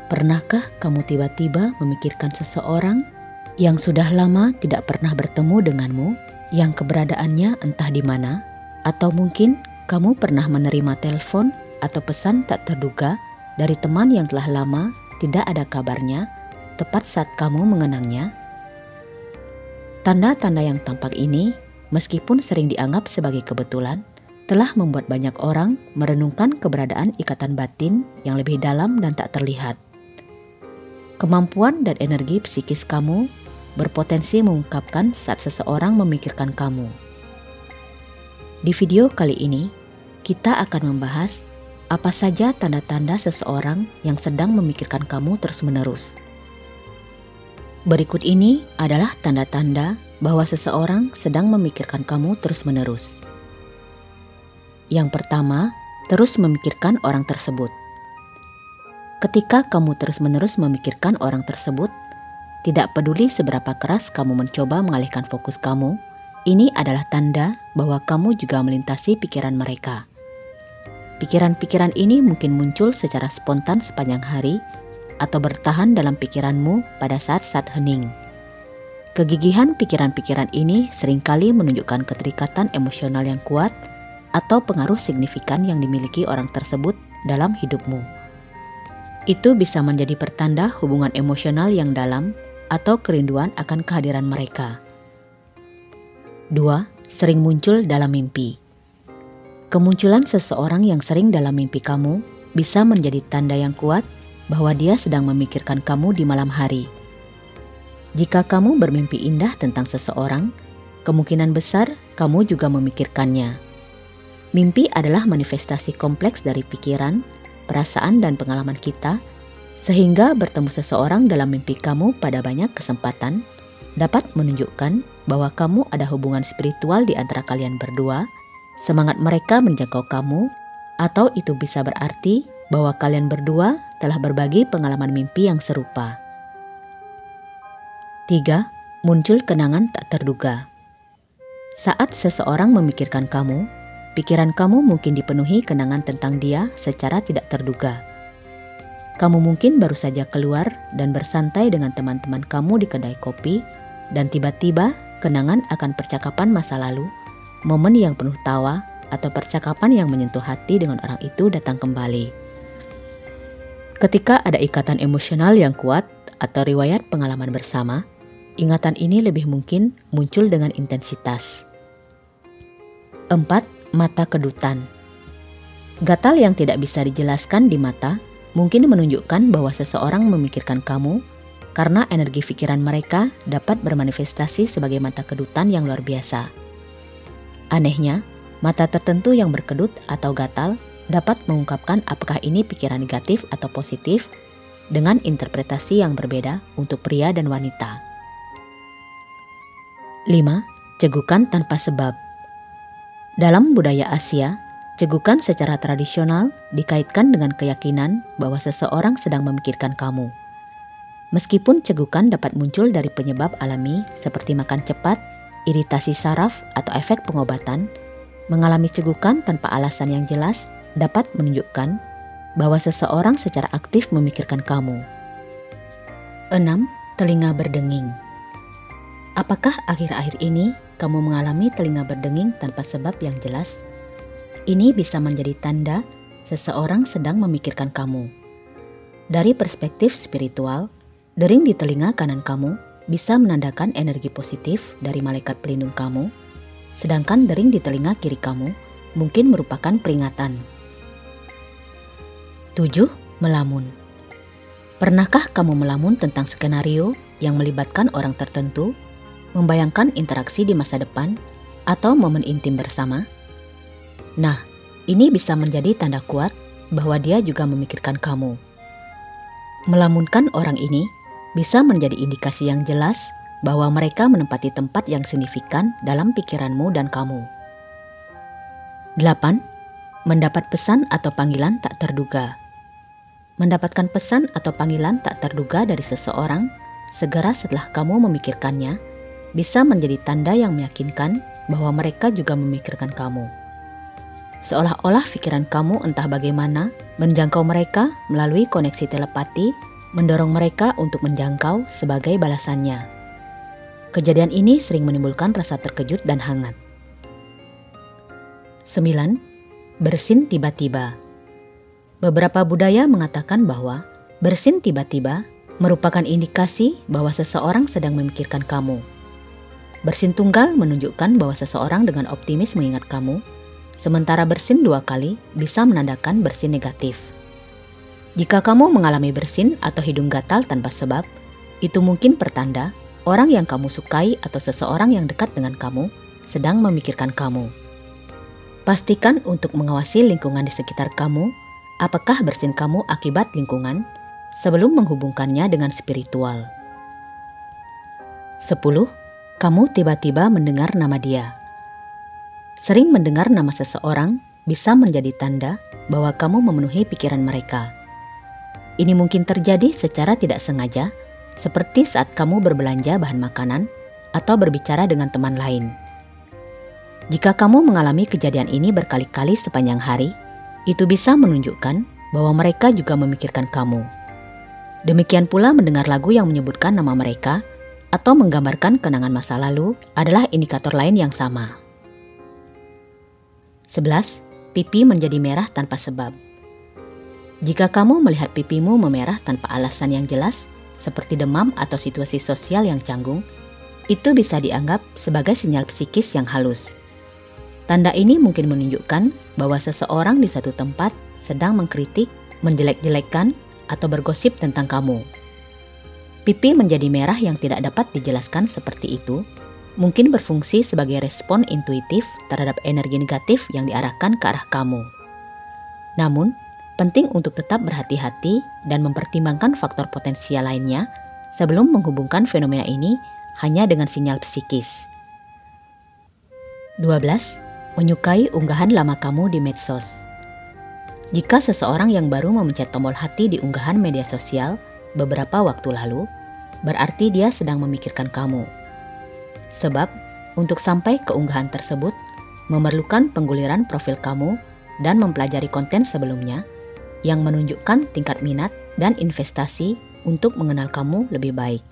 Pernahkah kamu tiba-tiba memikirkan seseorang yang sudah lama tidak pernah bertemu denganmu, yang keberadaannya entah di mana? Atau mungkin kamu pernah menerima telepon atau pesan tak terduga dari teman yang telah lama tidak ada kabarnya, tepat saat kamu mengenangnya? Tanda-tanda yang tampak ini, meskipun sering dianggap sebagai kebetulan, telah membuat banyak orang merenungkan keberadaan ikatan batin yang lebih dalam dan tak terlihat. Kemampuan dan energi psikis kamu berpotensi mengungkapkan saat seseorang memikirkan kamu. Di video kali ini, kita akan membahas apa saja tanda-tanda seseorang yang sedang memikirkan kamu terus-menerus. Berikut ini adalah tanda-tanda bahwa seseorang sedang memikirkan kamu terus-menerus. Yang pertama, terus memikirkan orang tersebut. Ketika kamu terus-menerus memikirkan orang tersebut, tidak peduli seberapa keras kamu mencoba mengalihkan fokus kamu, ini adalah tanda bahwa kamu juga melintasi pikiran mereka. Pikiran-pikiran ini mungkin muncul secara spontan sepanjang hari atau bertahan dalam pikiranmu pada saat-saat hening. Kegigihan pikiran-pikiran ini seringkali menunjukkan keterikatan emosional yang kuat atau pengaruh signifikan yang dimiliki orang tersebut dalam hidupmu. Itu bisa menjadi pertanda hubungan emosional yang dalam atau kerinduan akan kehadiran mereka. 2. Sering muncul dalam mimpi. Kemunculan seseorang yang sering dalam mimpi kamu bisa menjadi tanda yang kuat bahwa dia sedang memikirkan kamu di malam hari. Jika kamu bermimpi indah tentang seseorang, kemungkinan besar kamu juga memikirkannya. Mimpi adalah manifestasi kompleks dari pikiran, perasaan dan pengalaman kita, sehingga bertemu seseorang dalam mimpi kamu pada banyak kesempatan dapat menunjukkan bahwa kamu ada hubungan spiritual di antara kalian berdua, semangat mereka menjangkau kamu, atau itu bisa berarti bahwa kalian berdua telah berbagi pengalaman mimpi yang serupa. 3. Muncul kenangan tak terduga. Saat seseorang memikirkan kamu, pikiran kamu mungkin dipenuhi kenangan tentang dia secara tidak terduga. Kamu mungkin baru saja keluar dan bersantai dengan teman-teman kamu di kedai kopi, dan tiba-tiba kenangan akan percakapan masa lalu, momen yang penuh tawa, atau percakapan yang menyentuh hati dengan orang itu datang kembali. Ketika ada ikatan emosional yang kuat atau riwayat pengalaman bersama, ingatan ini lebih mungkin muncul dengan intensitas. 4. Mata kedutan. Gatal yang tidak bisa dijelaskan di mata mungkin menunjukkan bahwa seseorang memikirkan kamu karena energi pikiran mereka dapat bermanifestasi sebagai mata kedutan yang luar biasa. Anehnya, mata tertentu yang berkedut atau gatal dapat mengungkapkan apakah ini pikiran negatif atau positif dengan interpretasi yang berbeda untuk pria dan wanita. 5. Cegukan tanpa sebab. Dalam budaya Asia, cegukan secara tradisional dikaitkan dengan keyakinan bahwa seseorang sedang memikirkan kamu. Meskipun cegukan dapat muncul dari penyebab alami seperti makan cepat, iritasi saraf, atau efek pengobatan, mengalami cegukan tanpa alasan yang jelas dapat menunjukkan bahwa seseorang secara aktif memikirkan kamu. 6. Telinga berdenging. Apakah akhir-akhir ini kamu mengalami telinga berdenging tanpa sebab yang jelas? Ini bisa menjadi tanda seseorang sedang memikirkan kamu. Dari perspektif spiritual, dering di telinga kanan kamu bisa menandakan energi positif dari malaikat pelindung kamu, sedangkan dering di telinga kiri kamu mungkin merupakan peringatan. 7. Melamun. Pernahkah kamu melamun tentang skenario yang melibatkan orang tertentu, membayangkan interaksi di masa depan, atau momen intim bersama? Nah, ini bisa menjadi tanda kuat bahwa dia juga memikirkan kamu. Melamunkan orang ini bisa menjadi indikasi yang jelas bahwa mereka menempati tempat yang signifikan dalam pikiranmu dan kamu. 8. Mendapat pesan atau panggilan tak terduga. Mendapatkan pesan atau panggilan tak terduga dari seseorang segera setelah kamu memikirkannya bisa menjadi tanda yang meyakinkan bahwa mereka juga memikirkan kamu. Seolah-olah pikiran kamu entah bagaimana menjangkau mereka melalui koneksi telepati mendorong mereka untuk menjangkau sebagai balasannya. Kejadian ini sering menimbulkan rasa terkejut dan hangat. 9. Bersin tiba-tiba. Beberapa budaya mengatakan bahwa bersin tiba-tiba merupakan indikasi bahwa seseorang sedang memikirkan kamu. Bersin tunggal menunjukkan bahwa seseorang dengan optimis mengingat kamu, sementara bersin 2 kali bisa menandakan bersin negatif. Jika kamu mengalami bersin atau hidung gatal tanpa sebab, itu mungkin pertanda orang yang kamu sukai atau seseorang yang dekat dengan kamu sedang memikirkan kamu. Pastikan untuk mengawasi lingkungan di sekitar kamu, apakah bersin kamu akibat lingkungan, sebelum menghubungkannya dengan spiritual. 10. Kamu tiba-tiba mendengar nama dia. Sering mendengar nama seseorang bisa menjadi tanda bahwa kamu memenuhi pikiran mereka. Ini mungkin terjadi secara tidak sengaja, seperti saat kamu berbelanja bahan makanan atau berbicara dengan teman lain. Jika kamu mengalami kejadian ini berkali-kali sepanjang hari, itu bisa menunjukkan bahwa mereka juga memikirkan kamu. Demikian pula mendengar lagu yang menyebutkan nama mereka atau menggambarkan kenangan masa lalu adalah indikator lain yang sama. 11. Pipi menjadi merah tanpa sebab. Jika kamu melihat pipimu memerah tanpa alasan yang jelas, seperti demam atau situasi sosial yang canggung, itu bisa dianggap sebagai sinyal psikis yang halus. Tanda ini mungkin menunjukkan bahwa seseorang di satu tempat sedang mengkritik, menjelek-jelekkan, atau bergosip tentang kamu. Pipi menjadi merah yang tidak dapat dijelaskan seperti itu, mungkin berfungsi sebagai respon intuitif terhadap energi negatif yang diarahkan ke arah kamu. Namun, penting untuk tetap berhati-hati dan mempertimbangkan faktor potensial lainnya sebelum menghubungkan fenomena ini hanya dengan sinyal psikis. 12. Menyukai unggahan lama kamu di medsos. Jika seseorang yang baru memencet tombol hati di unggahan media sosial beberapa waktu lalu, berarti dia sedang memikirkan kamu. Sebab, untuk sampai ke unggahan tersebut, memerlukan pengguliran profil kamu dan mempelajari konten sebelumnya yang menunjukkan tingkat minat dan investasi untuk mengenal kamu lebih baik.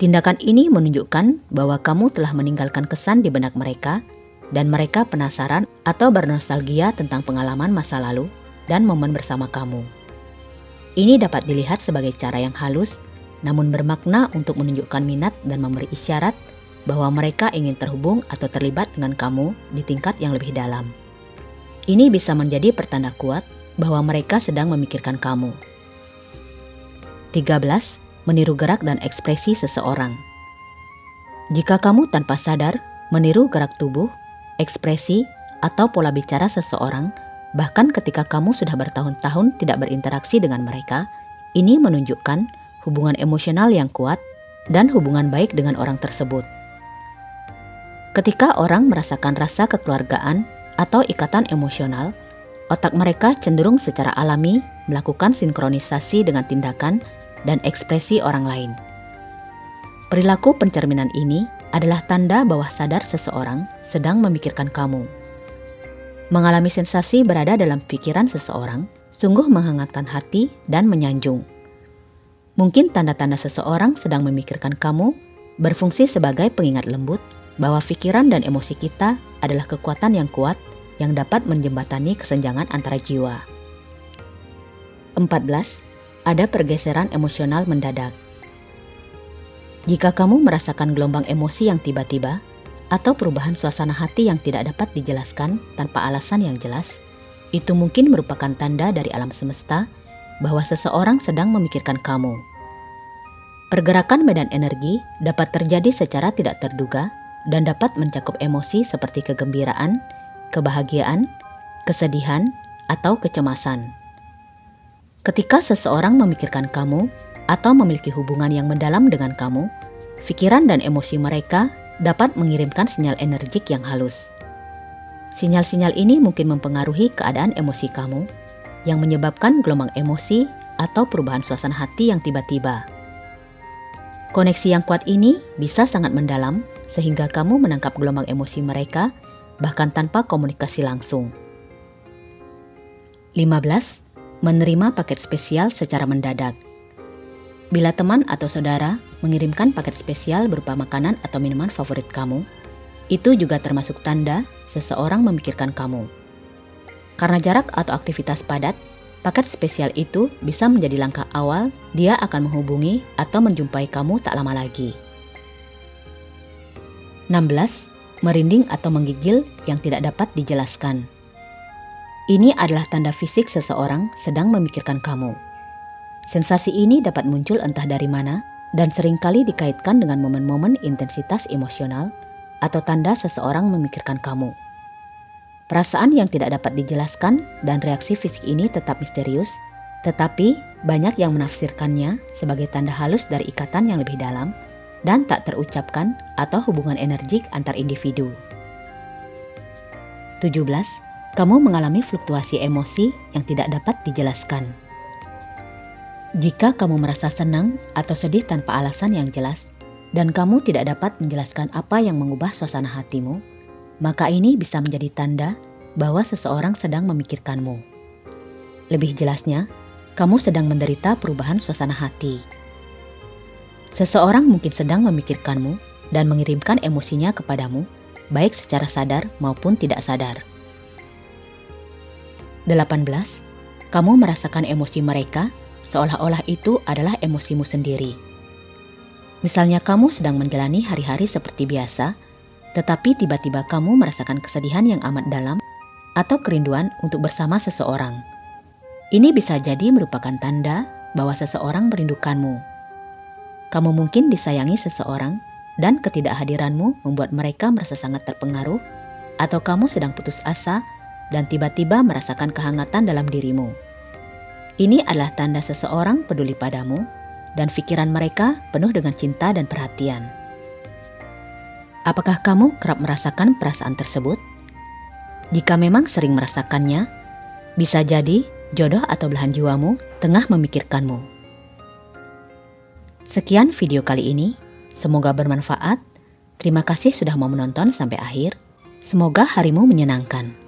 Tindakan ini menunjukkan bahwa kamu telah meninggalkan kesan di benak mereka dan mereka penasaran atau bernostalgia tentang pengalaman masa lalu dan momen bersama kamu. Ini dapat dilihat sebagai cara yang halus namun bermakna untuk menunjukkan minat dan memberi isyarat bahwa mereka ingin terhubung atau terlibat dengan kamu di tingkat yang lebih dalam. Ini bisa menjadi pertanda kuat bahwa mereka sedang memikirkan kamu. 13. Meniru gerak dan ekspresi seseorang. Jika kamu tanpa sadar meniru gerak tubuh, ekspresi, atau pola bicara seseorang, bahkan ketika kamu sudah bertahun-tahun tidak berinteraksi dengan mereka, ini menunjukkan hubungan emosional yang kuat dan hubungan baik dengan orang tersebut. Ketika orang merasakan rasa kekeluargaan atau ikatan emosional, otak mereka cenderung secara alami melakukan sinkronisasi dengan tindakan dan ekspresi orang lain. Perilaku pencerminan ini adalah tanda bawah sadar seseorang sedang memikirkan kamu. Mengalami sensasi berada dalam pikiran seseorang sungguh menghangatkan hati dan menyanjung. Mungkin tanda-tanda seseorang sedang memikirkan kamu berfungsi sebagai pengingat lembut bahwa pikiran dan emosi kita adalah kekuatan yang kuat yang dapat menjembatani kesenjangan antara jiwa. 14. Ada pergeseran emosional mendadak. Jika kamu merasakan gelombang emosi yang tiba-tiba atau perubahan suasana hati yang tidak dapat dijelaskan tanpa alasan yang jelas, itu mungkin merupakan tanda dari alam semesta bahwa seseorang sedang memikirkan kamu. Pergerakan medan energi dapat terjadi secara tidak terduga dan dapat mencakup emosi seperti kegembiraan, kebahagiaan, kesedihan, atau kecemasan. Ketika seseorang memikirkan kamu atau memiliki hubungan yang mendalam dengan kamu, pikiran dan emosi mereka dapat mengirimkan sinyal energik yang halus. Sinyal-sinyal ini mungkin mempengaruhi keadaan emosi kamu, yang menyebabkan gelombang emosi atau perubahan suasana hati yang tiba-tiba. Koneksi yang kuat ini bisa sangat mendalam, sehingga kamu menangkap gelombang emosi mereka, bahkan tanpa komunikasi langsung. 15. Menerima paket spesial secara mendadak. Bila teman atau saudara mengirimkan paket spesial berupa makanan atau minuman favorit kamu, itu juga termasuk tanda seseorang memikirkan kamu. Karena jarak atau aktivitas padat, paket spesial itu bisa menjadi langkah awal dia akan menghubungi atau menjumpai kamu tak lama lagi. 16. Merinding atau menggigil yang tidak dapat dijelaskan. Ini adalah tanda fisik seseorang sedang memikirkan kamu. Sensasi ini dapat muncul entah dari mana dan seringkali dikaitkan dengan momen-momen intensitas emosional atau tanda seseorang memikirkan kamu. Perasaan yang tidak dapat dijelaskan dan reaksi fisik ini tetap misterius, tetapi banyak yang menafsirkannya sebagai tanda halus dari ikatan yang lebih dalam dan tak terucapkan atau hubungan energik antar individu. 17. Kamu mengalami fluktuasi emosi yang tidak dapat dijelaskan. Jika kamu merasa senang atau sedih tanpa alasan yang jelas, dan kamu tidak dapat menjelaskan apa yang mengubah suasana hatimu, maka ini bisa menjadi tanda bahwa seseorang sedang memikirkanmu. Lebih jelasnya, kamu sedang menderita perubahan suasana hati. Seseorang mungkin sedang memikirkanmu dan mengirimkan emosinya kepadamu, baik secara sadar maupun tidak sadar. 18. Kamu merasakan emosi mereka seolah-olah itu adalah emosimu sendiri. Misalnya kamu sedang menjalani hari-hari seperti biasa, tetapi tiba-tiba kamu merasakan kesedihan yang amat dalam atau kerinduan untuk bersama seseorang. Ini bisa jadi merupakan tanda bahwa seseorang merindukanmu. Kamu mungkin disayangi seseorang dan ketidakhadiranmu membuat mereka merasa sangat terpengaruh, atau kamu sedang putus asa dan tiba-tiba merasakan kehangatan dalam dirimu. Ini adalah tanda seseorang peduli padamu dan pikiran mereka penuh dengan cinta dan perhatian. Apakah kamu kerap merasakan perasaan tersebut? Jika memang sering merasakannya, bisa jadi jodoh atau belahan jiwamu tengah memikirkanmu. Sekian video kali ini, semoga bermanfaat. Terima kasih sudah mau menonton sampai akhir. Semoga harimu menyenangkan.